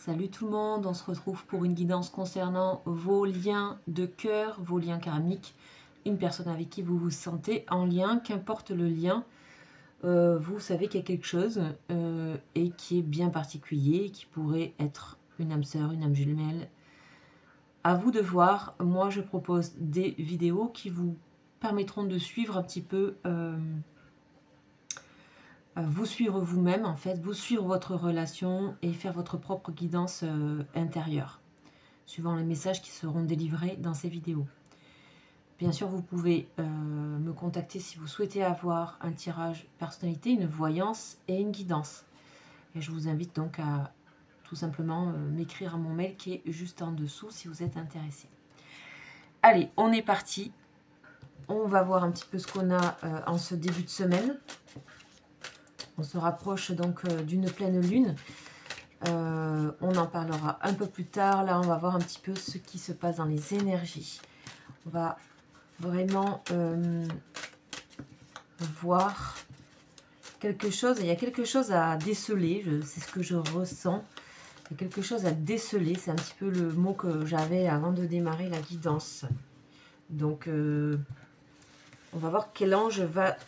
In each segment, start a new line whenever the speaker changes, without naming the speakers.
Salut tout le monde, on se retrouve pour une guidance concernant vos liens de cœur, vos liens karmiques, une personne avec qui vous vous sentez en lien, qu'importe le lien, vous savez qu'il y a quelque chose et qui est bien particulier, qui pourrait être une âme sœur, une âme jumelle. À vous de voir, moi je propose des vidéos qui vous permettront de suivre un petit peu, vous suivre vous-même en fait, vous suivre votre relation et faire votre propre guidance intérieure, suivant les messages qui seront délivrés dans ces vidéos. Bien sûr, vous pouvez me contacter si vous souhaitez avoir un tirage personnalité, une voyance et une guidance. Et je vous invite donc à tout simplement m'écrire à mon mail qui est juste en dessous si vous êtes intéressé. Allez, on est parti. On va voir un petit peu ce qu'on a en ce début de semaine. On se rapproche donc d'une pleine lune. On en parlera un peu plus tard. Là, on va voir un petit peu ce qui se passe dans les énergies. On va vraiment voir quelque chose. Il y a quelque chose à déceler. C'est ce que je ressens. Il y a quelque chose à déceler. C'est un petit peu le mot que j'avais avant de démarrer la guidance. Donc, on va voir quel ange va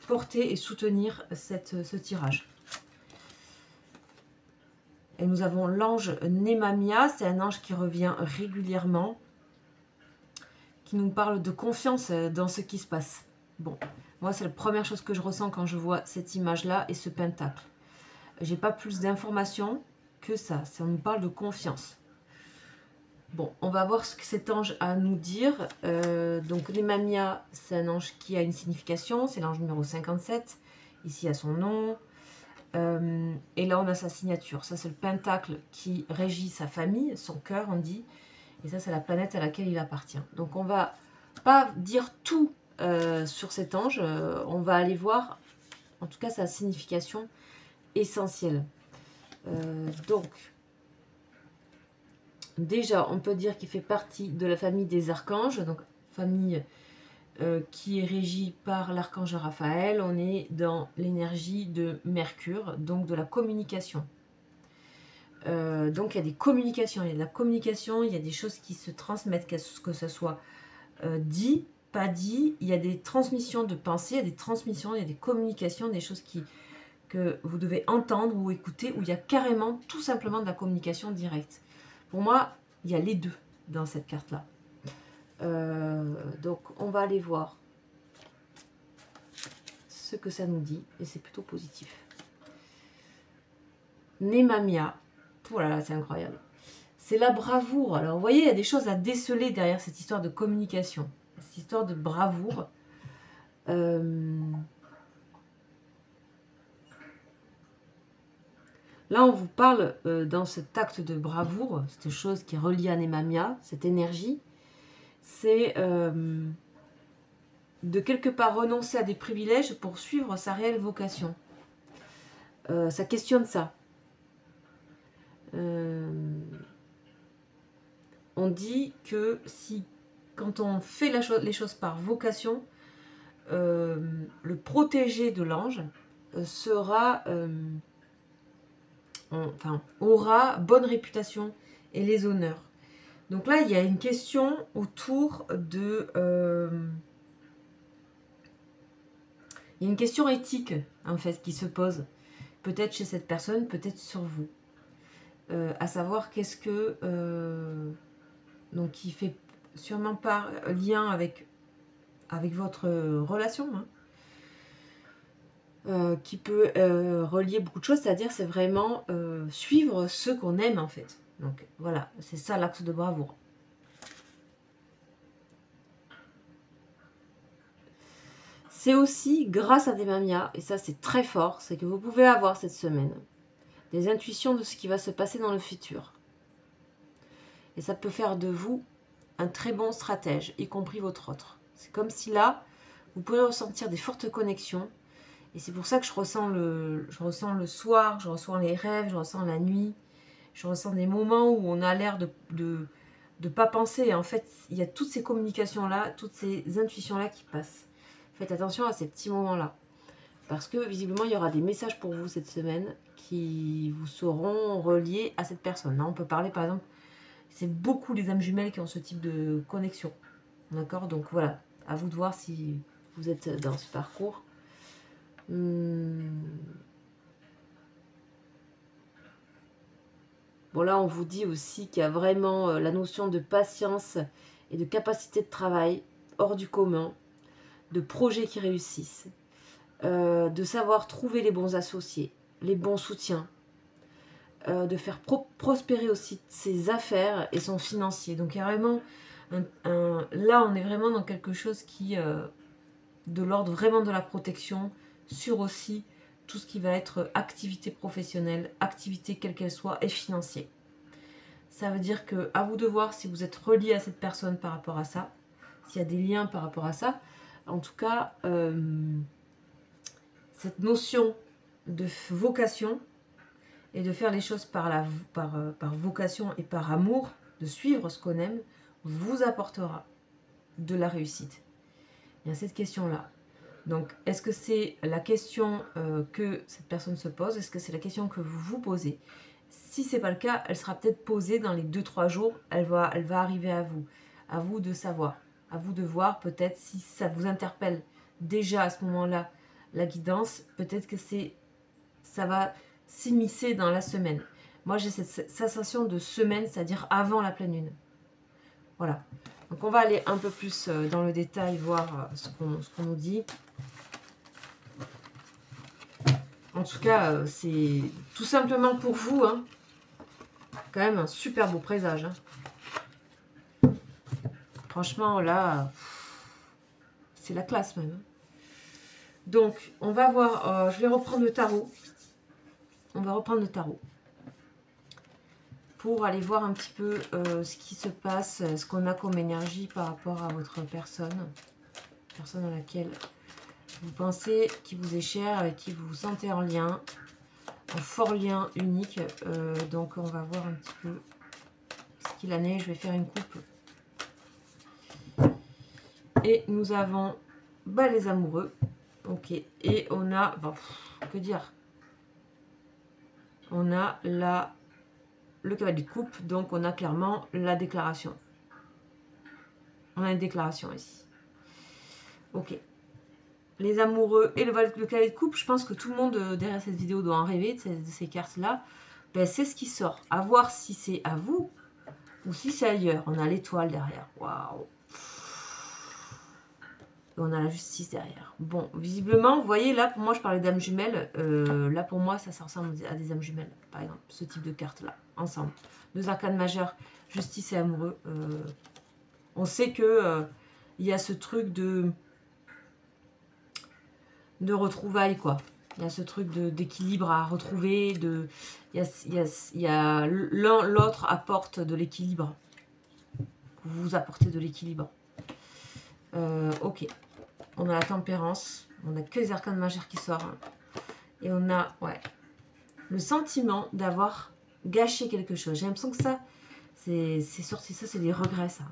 porter et soutenir ce tirage. Et nous avons l'ange Nemamia, c'est un ange qui revient régulièrement, qui nous parle de confiance dans ce qui se passe. Bon, moi c'est la première chose que je ressens quand je vois cette image-là et ce pentacle. J'ai pas plus d'informations que ça, on nous parle de confiance. Bon, on va voir ce que cet ange a à nous dire. Donc Nemamia, c'est un ange qui a une signification, c'est l'ange numéro 57, ici à son nom. Et là, on a sa signature. Ça, c'est le pentacle qui régit sa famille, son cœur, on dit. Et ça, c'est la planète à laquelle il appartient. Donc, on va pas dire tout sur cet ange. On va aller voir, en tout cas, sa signification essentielle. Donc, déjà, on peut dire qu'il fait partie de la famille des archanges. Donc, famille qui est régie par l'archange Raphaël. On est dans l'énergie de Mercure, donc de la communication. Donc il y a des communications, il y a de la communication, il y a des choses qui se transmettent, que ce soit dit, pas dit, il y a des transmissions de pensée, il y a des transmissions, il y a des communications, des choses que vous devez entendre ou écouter, où il y a carrément tout simplement de la communication directe. Pour moi, il y a les deux dans cette carte-là. Donc on va aller voir ce que ça nous dit, et c'est plutôt positif. Nemamia, voilà, c'est incroyable. C'est la bravoure. Alors vous voyez, il y a des choses à déceler derrière cette histoire de communication, cette histoire de bravoure. Là, on vous parle dans cet acte de bravoure, cette chose qui est reliée à Nemamia, cette énergie, c'est de quelque part renoncer à des privilèges pour suivre sa réelle vocation. Ça questionne ça. On dit que quand on fait les choses par vocation, le protégé de l'ange aura bonne réputation et les honneurs. Donc là, il y a une question autour de... il y a une question éthique, en fait, qui se pose. Peut-être chez cette personne, peut-être sur vous. À savoir qu'est-ce que... donc, qui fait sûrement pas lien avec votre relation, hein, qui peut relier beaucoup de choses, c'est-à-dire c'est vraiment suivre ce qu'on aime, en fait. Donc, voilà, c'est ça l'axe de bravoure. C'est aussi grâce à Nemamia, et ça c'est très fort, c'est que vous pouvez avoir cette semaine des intuitions de ce qui va se passer dans le futur. Et ça peut faire de vous un très bon stratège, y compris votre autre. C'est comme si là, vous pourrez ressentir des fortes connexions. Et c'est pour ça que je ressens le soir, je ressens les rêves, je ressens la nuit. Je ressens des moments où on a l'air de pas penser. Et en fait, il y a toutes ces communications-là, toutes ces intuitions-là qui passent. Faites attention à ces petits moments-là. Parce que visiblement, il y aura des messages pour vous cette semaine qui vous seront reliés à cette personne. Là, on peut parler par exemple, c'est beaucoup les âmes jumelles qui ont ce type de connexion. D'accord? Donc voilà, à vous de voir si vous êtes dans ce parcours. Bon, là, on vous dit aussi qu'il y a vraiment la notion de patience et de capacité de travail hors du commun, de projets qui réussissent, de savoir trouver les bons associés, les bons soutiens, de faire prospérer aussi ses affaires et son financier. Donc, il y a vraiment... là, on est vraiment dans quelque chose qui... de l'ordre vraiment de la protection, sur aussi tout ce qui va être activité professionnelle, activité quelle qu'elle soit, et financier. Ça veut dire que à vous de voir si vous êtes relié à cette personne par rapport à ça, s'il y a des liens par rapport à ça. En tout cas, cette notion de vocation et de faire les choses par vocation et par amour, de suivre ce qu'on aime, vous apportera de la réussite. Il y a cette question-là. Donc, est-ce que c'est la question que cette personne se pose? Est-ce que c'est la question que vous vous posez? Si ce n'est pas le cas, elle sera peut-être posée dans les 2-3 jours. Elle va arriver à vous. À vous de savoir. À vous de voir peut-être si ça vous interpelle déjà à ce moment-là la guidance. Peut-être que ça va s'immiscer dans la semaine. Moi, j'ai cette sensation de semaine, c'est-à-dire avant la pleine lune. Voilà. Donc, on va aller un peu plus dans le détail, voir ce qu'on nous dit. En tout cas, c'est tout simplement pour vous, hein, quand même un super beau présage. Hein. Franchement, là, c'est la classe même. Donc, on va voir, je vais reprendre le tarot. On va reprendre le tarot. Pour aller voir un petit peu ce qui se passe, ce qu'on a comme énergie par rapport à votre personne à laquelle vous pensez, qui vous est chère, avec qui vous vous sentez en lien, en fort lien unique. Donc on va voir un petit peu ce qu'il en est. Je vais faire une coupe. Et nous avons les amoureux. Ok. Et on a, bon, que dire? On a le cavalier de coupe. Donc on a clairement la déclaration. On a une déclaration ici. Ok. Les amoureux et le cavalier de coupe, je pense que tout le monde derrière cette vidéo doit en rêver de ces cartes-là. Ben, c'est ce qui sort. À voir si c'est à vous ou si c'est ailleurs. On a l'étoile derrière. Waouh! Et on a la justice derrière. Bon, visiblement, vous voyez, là, pour moi, je parlais d'âmes jumelles. Là, pour moi, ça ressemble à des âmes jumelles, par exemple. Ce type de cartes-là, ensemble. 2 arcanes majeures, justice et amoureux. On sait que il y a ce truc de retrouvailles, quoi. Il y a ce truc d'équilibre à retrouver. Il y a l'un, l'autre apporte de l'équilibre. Vous apportez de l'équilibre. Ok. On a la tempérance. On n'a que les arcanes majeures qui sortent. Et on a, ouais, le sentiment d'avoir gâché quelque chose. J'ai l'impression que ça, c'est sorti. Ça, c'est des regrets, ça.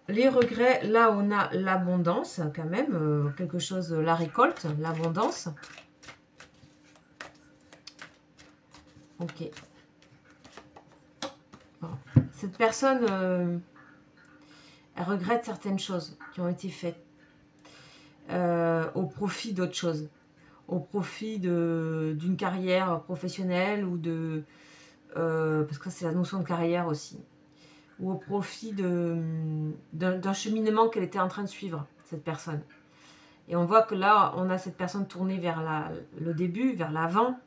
Les regrets, là, on a l'abondance, quand même. Quelque chose, la récolte, l'abondance. Ok. Bon. Cette personne, elle regrette certaines choses qui ont été faites au profit d'autres choses. Au profit d'une carrière professionnelle ou de... parce que c'est la notion de carrière aussi. Ou au profit d'un cheminement qu'elle était en train de suivre, cette personne. Et on voit que là, on a cette personne tournée vers le début, vers l'avant,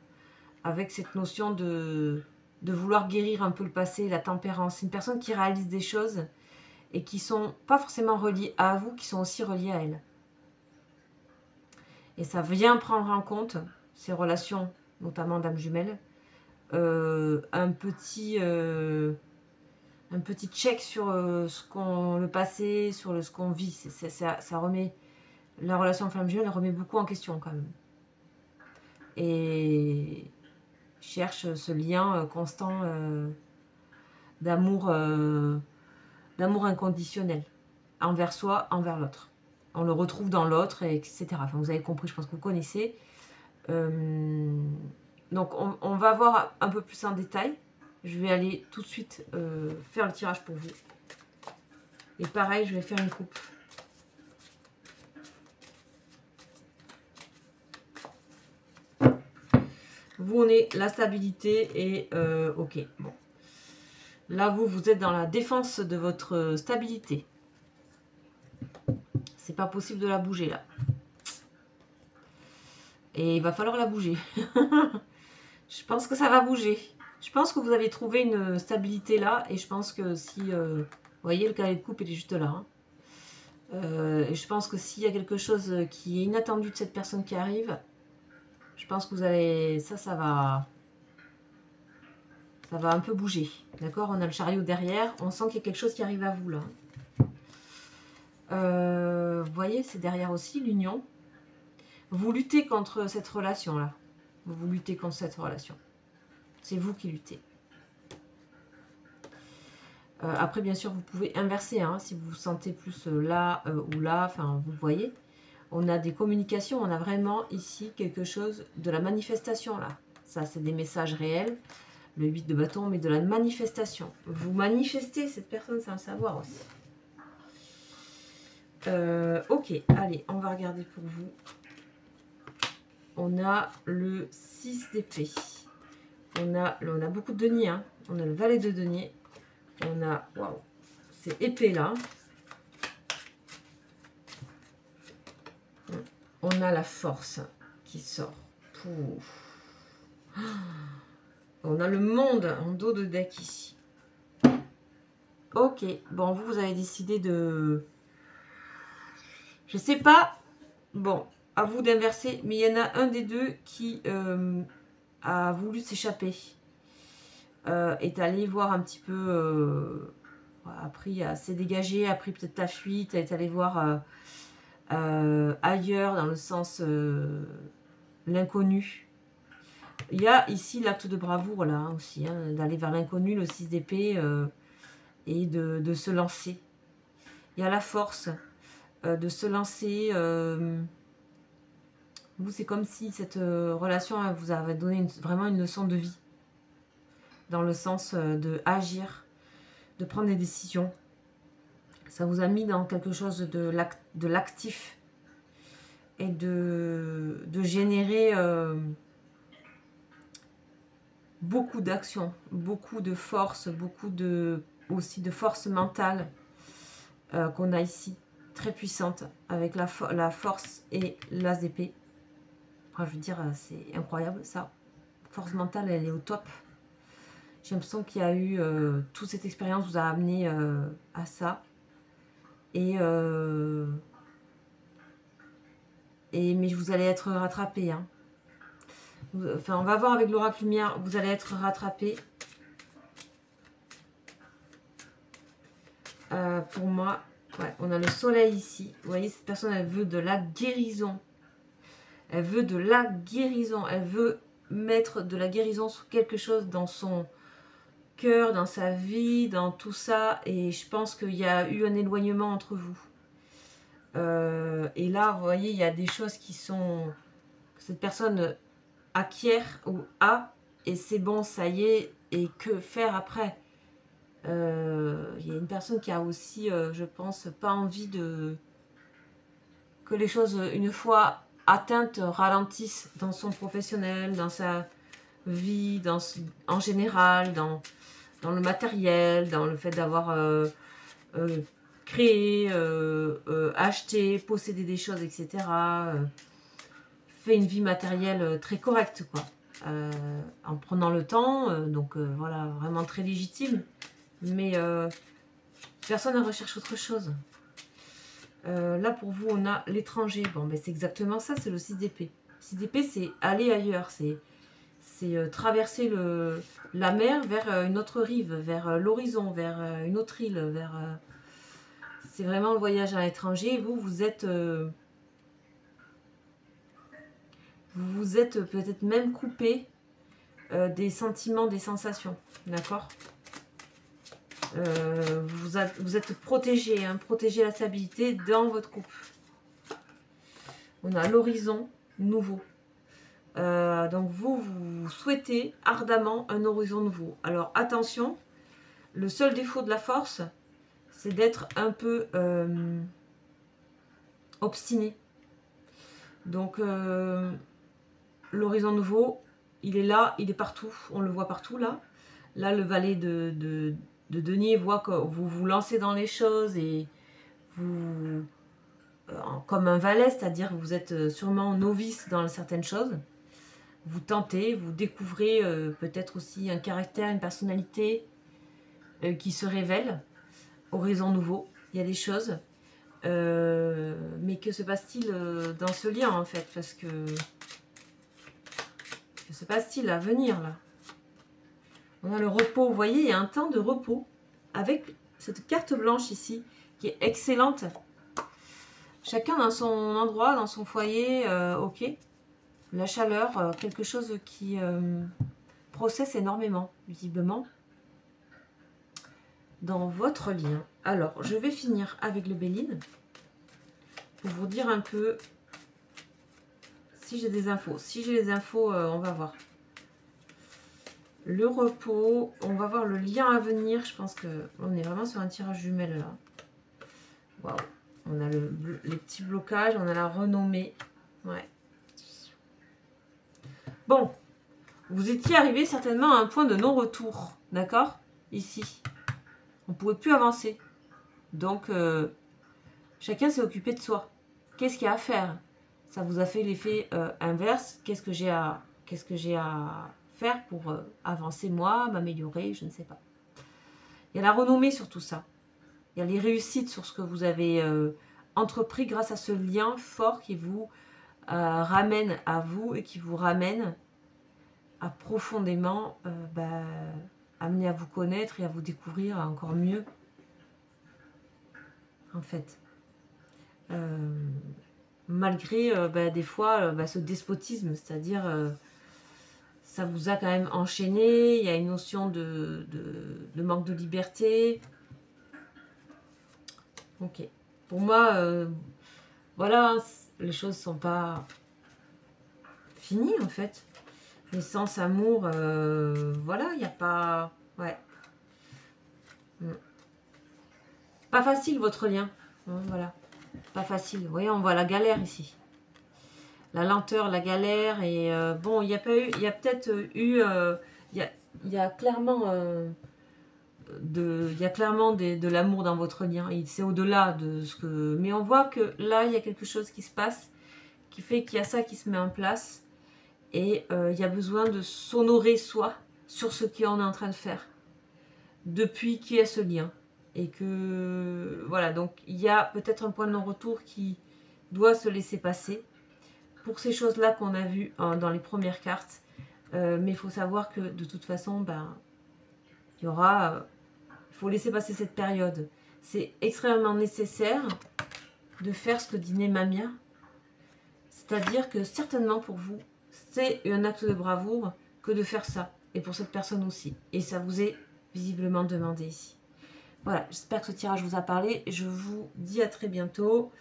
avec cette notion de vouloir guérir un peu le passé, la tempérance. C'est une personne qui réalise des choses et qui sont pas forcément reliées à vous, qui sont aussi reliées à elle. Et ça vient prendre en compte ces relations, notamment d'âme jumelle, un petit check sur le passé, sur ce qu'on vit. Ça remet la relation femme jumelle, remet beaucoup en question quand même. Et cherche ce lien constant d'amour inconditionnel envers soi, envers l'autre. on le retrouve dans l'autre, etc. Enfin, vous avez compris, je pense que vous connaissez. Donc, on va voir un peu plus en détail. Je vais aller tout de suite faire le tirage pour vous. Et pareil, je vais faire une coupe. Vous, on est la stabilité et ok, bon. Là, vous êtes dans la défense de votre stabilité. C'est pas possible de la bouger, là. Et il va falloir la bouger. Je pense que ça va bouger. Je pense que vous avez trouvé une stabilité là. Et je pense que si... vous voyez, le carré de coupe, il est juste là. Hein. Et je pense que s'il y a quelque chose qui est inattendu de cette personne qui arrive, je pense que vous allez... Ça va... Ça va un peu bouger. D'accord? On a le chariot derrière. On sent qu'il y a quelque chose qui arrive à vous là. Vous voyez, c'est derrière aussi l'union. Vous luttez contre cette relation-là. Vous luttez contre cette relation. C'est vous qui luttez. Après, bien sûr, vous pouvez inverser. Hein, si vous vous sentez plus là ou là, enfin, vous voyez. On a des communications. On a vraiment ici quelque chose de la manifestation, là. Ça, c'est des messages réels. Le 8 de bâton, mais de la manifestation. Vous manifestez cette personne sans le savoir aussi. Ok, allez, on va regarder pour vous. On a le 6 d'épée. On a beaucoup de deniers. Hein. On a le valet de denier. On a... Waouh, c'est épée là. On a la force qui sort. Pouf. On a le monde en dos de deck ici. Ok, bon, vous avez décidé de... Je sais pas. Bon, à vous d'inverser. Mais il y en a un des deux qui a voulu s'échapper. Est allé voir un petit peu... s'est dégagé, a pris peut-être la fuite, est allé voir ailleurs, dans le sens l'inconnu. Il y a ici l'acte de bravoure, là, hein, aussi, hein, d'aller vers l'inconnu, le 6 d'épée, et de se lancer. Il y a la force de se lancer. Vous, c'est comme si cette relation vous avait donné vraiment une leçon de vie, dans le sens de agir, de prendre des décisions. Ça vous a mis dans quelque chose de l'actif et de générer beaucoup d'action, beaucoup de force, beaucoup aussi de force mentale qu'on a ici, très puissante, avec la force et l'as d'épée. Enfin, je veux dire, c'est incroyable ça. Force mentale, elle est au top. J'ai l'impression qu'il y a eu... toute cette expérience vous a amené à ça. Mais vous allez être rattrapé. Hein. Enfin, on va voir avec l'oracle lumière. Vous allez être rattrapé. Pour moi, ouais, on a le soleil ici. Vous voyez, cette personne, elle veut de la guérison. Elle veut de la guérison. Elle veut mettre de la guérison sur quelque chose dans son cœur, dans sa vie, dans tout ça. Et je pense qu'il y a eu un éloignement entre vous. Et là, vous voyez, il y a des choses qui sont... Cette personne acquiert ou a, et c'est bon, ça y est, et que faire après? Il y a une personne qui a aussi, je pense, pas envie que les choses, une fois atteintes, ralentissent dans son professionnel, dans sa vie, en général, dans le matériel, dans le fait d'avoir créé, acheté, possédé des choses, etc. Fait une vie matérielle très correcte, quoi. En prenant le temps, donc voilà, vraiment très légitime. Mais personne ne recherche autre chose. Là, pour vous, on a l'étranger. Bon, ben, c'est exactement ça, c'est le 6 d'épée. 6 d'épée, c'est aller ailleurs, c'est traverser la mer vers une autre rive, vers l'horizon, vers une autre île, c'est vraiment le voyage à l'étranger. Vous êtes peut-être même coupé des sentiments, des sensations, d'accord? Vous êtes protégé, hein, protégé la stabilité dans votre couple. On a l'horizon nouveau. Donc vous souhaitez ardemment un horizon nouveau. Alors attention, le seul défaut de la force, c'est d'être un peu obstiné. Donc l'horizon nouveau, il est là, il est partout, on le voit partout là. Là, le valet de denier voit que vous vous lancez dans les choses et vous, comme un valet, c'est-à-dire que vous êtes sûrement novice dans certaines choses. Vous tentez, vous découvrez peut-être aussi un caractère, une personnalité qui se révèle. Horizon nouveau, il y a des choses. Mais que se passe-t-il dans ce lien en fait? Parce que se passe-t-il à venir là? On a le repos, vous voyez, il y a un temps de repos avec cette carte blanche ici qui est excellente. Chacun dans son endroit, dans son foyer, ok. La chaleur, quelque chose qui processe énormément, visiblement, dans votre lien. Alors, je vais finir avec le Béline pour vous dire un peu si j'ai des infos. Si j'ai les infos, on va voir. Le repos, on va voir le lien à venir. Je pense qu'on est vraiment sur un tirage jumelle là. Waouh. On a les petits blocages, on a la renommée. Ouais. Bon, vous étiez arrivé certainement à un point de non-retour, d'accord? Ici. On ne pouvait plus avancer. Donc, chacun s'est occupé de soi. Qu'est-ce qu'il y a à faire? Ça vous a fait l'effet inverse. Qu'est-ce que j'ai à faire pour avancer moi, m'améliorer, je ne sais pas. Il y a la renommée sur tout ça. Il y a les réussites sur ce que vous avez entrepris grâce à ce lien fort qui vous ramène à vous et qui vous ramène à profondément amener à vous connaître et à vous découvrir encore mieux. En fait. Malgré des fois ce despotisme, c'est-à-dire ça vous a quand même enchaîné, il y a une notion de manque de liberté. Ok. Pour moi, voilà, les choses sont pas finies en fait. Mais sans amour, voilà, il n'y a pas... Ouais. Pas facile votre lien. Voilà. Pas facile. Vous voyez, on voit la galère ici. La lenteur, la galère. Et bon, il y a pas eu... Il y a peut-être eu... il y a clairement... il y a clairement de l'amour dans votre lien. C'est au-delà de ce que... Mais on voit que là, il y a quelque chose qui se passe qui fait qu'il y a ça qui se met en place. Et il y a besoin de s'honorer soi sur ce qu'on est en train de faire. Depuis qu'il y a ce lien. Et que... Voilà, donc il y a peut-être un point de non-retour qui doit se laisser passer. Pour ces choses-là qu'on a vues dans les premières cartes. Mais il faut savoir que de toute façon, il y aura... il faut laisser passer cette période. C'est extrêmement nécessaire de faire ce que dit Nemamia. C'est-à-dire que certainement pour vous, c'est un acte de bravoure que de faire ça. Et pour cette personne aussi. Et ça vous est visiblement demandé ici. Voilà, j'espère que ce tirage vous a parlé. Je vous dis à très bientôt.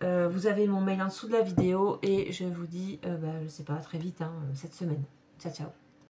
Vous avez mon mail en dessous de la vidéo. Et je vous dis, je ne sais pas, à très vite cette semaine. Ciao, ciao.